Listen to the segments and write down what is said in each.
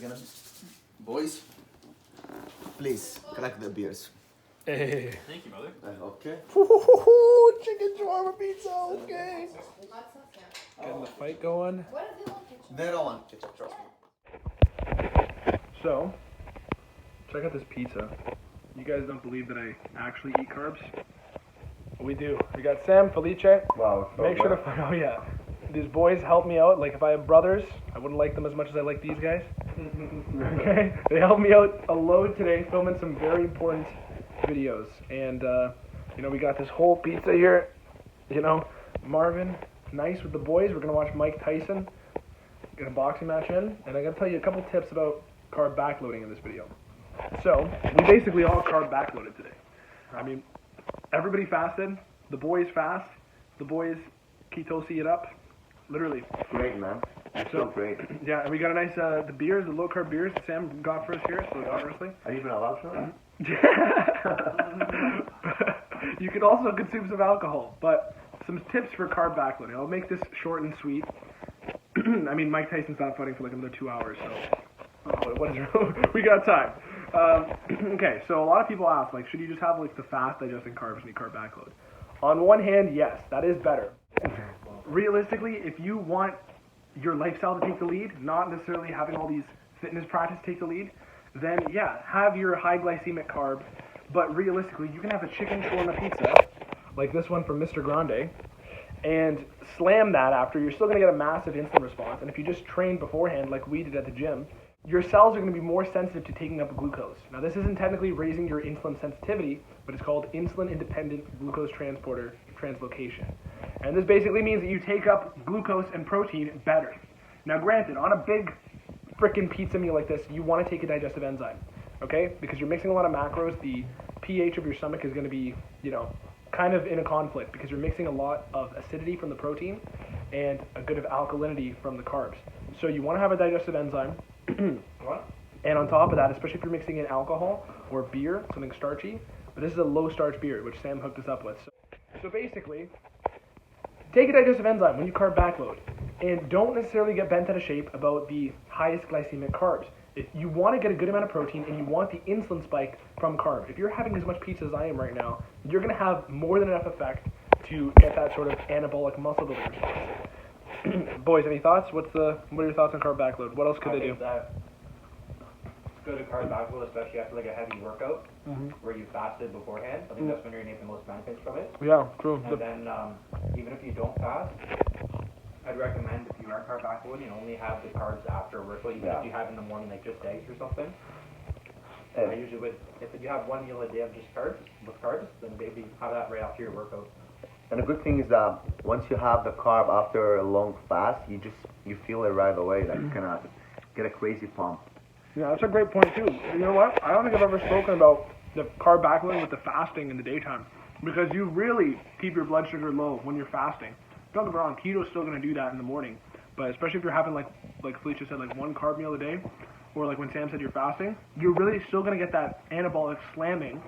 gonna be. Boys, please collect the beers. Hey. Thank you, brother. Okay. Chicken shawarma pizza, okay. Getting the fight going. They don't want ketchup, trust me. So, check out this pizza. You guys don't believe that I actually eat carbs? We do. We got Sam, Felice. Wow. Make sure to find. Oh yeah, these boys help me out. Like if I have brothers, I wouldn't like them as much as I like these guys. Okay, they helped me out a load today, filming some very important videos. And you know, we got this whole pizza here. You know, Marvin, nice with the boys. We're gonna watch Mike Tyson get a boxing match in, and I'm gonna tell you a couple tips about carb backloading in this video. So we basically all carb backloaded today. I mean, everybody fasted. The boys fast. The boys ketose it up. Literally. Great, man. So great. Yeah, and we got a nice, the beers, the low carb beers that Sam got for us here, so obviously. Are you even allowed to? You could also consume some alcohol, but some tips for carb backloading. I'll make this short and sweet. I mean, Mike Tyson's not fighting for like another 2 hours, so what is wrong? We got time. Okay, so a lot of people ask, like, should you just have like the fast digesting carbs and you carb backload? On one hand, yes, that is better. Realistically, if you want your lifestyle to take the lead, not necessarily having all these fitness practices take the lead, then yeah, have your high glycemic carb, but realistically, you can have a chicken shawarma pizza, like this one from Mr. Grande, and slam that after. You're still going to get a massive insulin response, and if you just train beforehand like we did at the gym, your cells are going to be more sensitive to taking up glucose. Now, this isn't technically raising your insulin sensitivity, but it's called insulin-independent glucose transporter translocation. And this basically means that you take up glucose and protein better. Now, granted, on a big frickin' pizza meal like this, you want to take a digestive enzyme, okay? Because you're mixing a lot of macros, the pH of your stomach is going to be, you know, kind of in a conflict because you're mixing a lot of acidity from the protein and a bit of alkalinity from the carbs. So you want to have a digestive enzyme. What? And on top of that, especially if you're mixing in alcohol or beer, something starchy, but this is a low starch beer, which Sam hooked us up with. So basically, take a digestive enzyme when you carb backload, and don't necessarily get bent out of shape about the highest glycemic carbs. If you want to get a good amount of protein and you want the insulin spike from carbs, if you're having as much pizza as I am right now, you're going to have more than enough effect to get that sort of anabolic muscle building response. Boys, any thoughts? What are your thoughts on carb backload? What else could they do? It's good to carb backload, especially after like a heavy workout where you fasted beforehand. I think that's when you're going to get the most benefits from it. Yeah, true. And then even if you don't fast, I'd recommend if you are carb backloading, only have the carbs after a workout, even if you have in the morning like just eggs or something. I usually would, if you have one meal a day of just carbs, then maybe have that right after your workout. And the good thing is that once you have the carb after a long fast, you feel it right away. Like you're gonna get a crazy pump. Yeah, that's a great point too. You know what? I don't think I've ever spoken about the carb backloading with the fasting in the daytime, because you really keep your blood sugar low when you're fasting. Don't get me wrong, keto's still gonna do that in the morning, but especially if you're having like Felicia said, like one carb meal a day, or like when Sam said you're fasting, you're really still gonna get that anabolic slamming.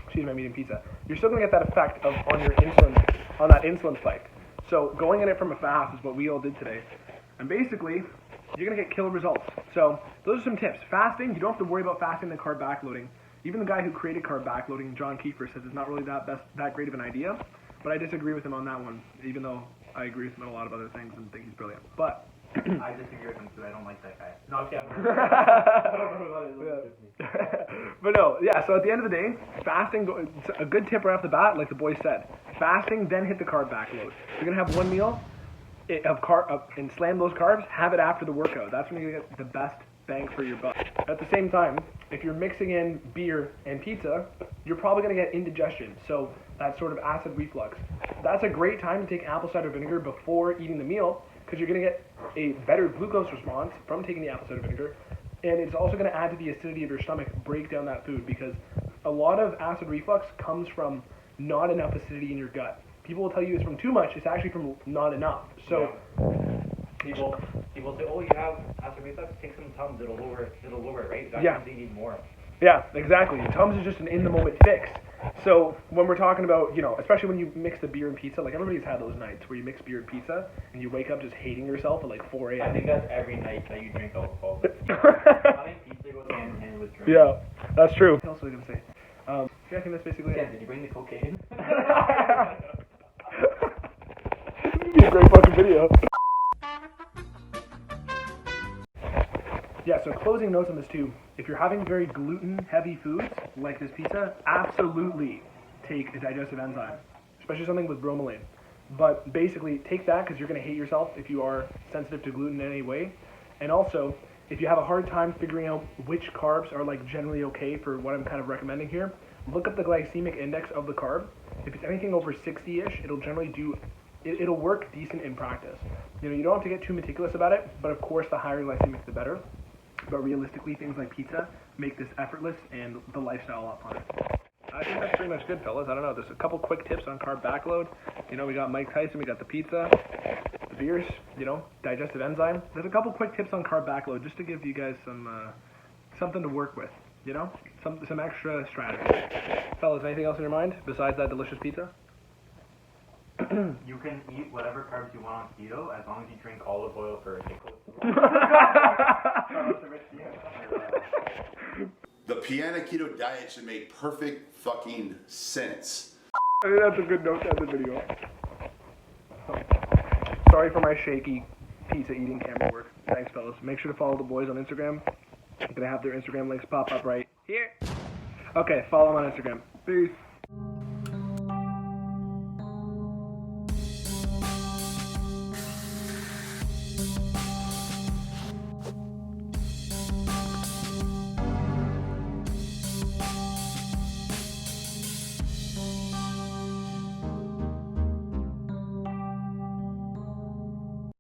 Excuse me, I'm eating pizza. You're still going to get that effect on your insulin, on that insulin spike. So going in it from a fast is what we all did today. And basically, you're going to get killer results. So those are some tips. Fasting, you don't have to worry about fasting and carb backloading. Even the guy who created carb backloading, John Kiefer, says it's not really that great of an idea. But I disagree with him on that one, even though I agree with him on a lot of other things and think he's brilliant. But I disagree with him because I don't like that guy. No, I'm kidding. But no, yeah, so at the end of the day, fasting, a good tip right off the bat, like the boys said, fasting, then hit the carb backload. You're going to have one meal and slam those carbs, have it after the workout. That's when you get the best bang for your buck. At the same time, if you're mixing in beer and pizza, you're probably going to get indigestion, so that sort of acid reflux. That's a great time to take apple cider vinegar before eating the meal, because you're going to get a better glucose response from taking the apple cider vinegar, and it's also going to add to the acidity of your stomach, break down that food, because a lot of acid reflux comes from not enough acidity in your gut. People will tell you it's from too much, it's actually from not enough. So people say, oh, you have acid reflux, take some Tums, it'll lower it, right? That means you need more. Yeah, exactly. Tums is just an in-the-moment fix. So when we're talking about, you know, especially when you mix the beer and pizza, like everybody's had those nights where you mix beer and pizza and you wake up just hating yourself at like 4 a.m. I think that's every night that you drink alcohol. Yeah, that's true. What else was I gonna say? Yeah, I think that's basically Yeah, it. did you bring the cocaine? This would be a great fucking video. Yeah, so closing notes on this too. If you're having very gluten-heavy foods, like this pizza, absolutely take a digestive enzyme, especially something with bromelain. But basically, take that because you're going to hate yourself if you are sensitive to gluten in any way. And also, if you have a hard time figuring out which carbs are like generally okay for what I'm kind of recommending here, look up the glycemic index of the carb. If it's anything over 60-ish, it'll generally it'll work decent in practice. You know, you don't have to get too meticulous about it, but of course the higher glycemic the better. But realistically, things like pizza make this effortless and the lifestyle a lot funner. I think that's pretty much good, fellas. I don't know. There's a couple quick tips on carb backload. You know, we got Mike Tyson, we got the pizza, the beers, you know, digestive enzyme. There's a couple quick tips on carb backload just to give you guys some something to work with, you know, some extra strategies. Fellas, anything else in your mind besides that delicious pizza? You can eat whatever carbs you want on keto as long as you drink olive oil first. The Piana Keto diet should make perfect fucking sense. I think that's a good note to end the video. Sorry for my shaky pizza eating camera work. Thanks, fellas. Make sure to follow the boys on Instagram. I'm going to have their Instagram links pop up right here. Okay, follow them on Instagram. Peace.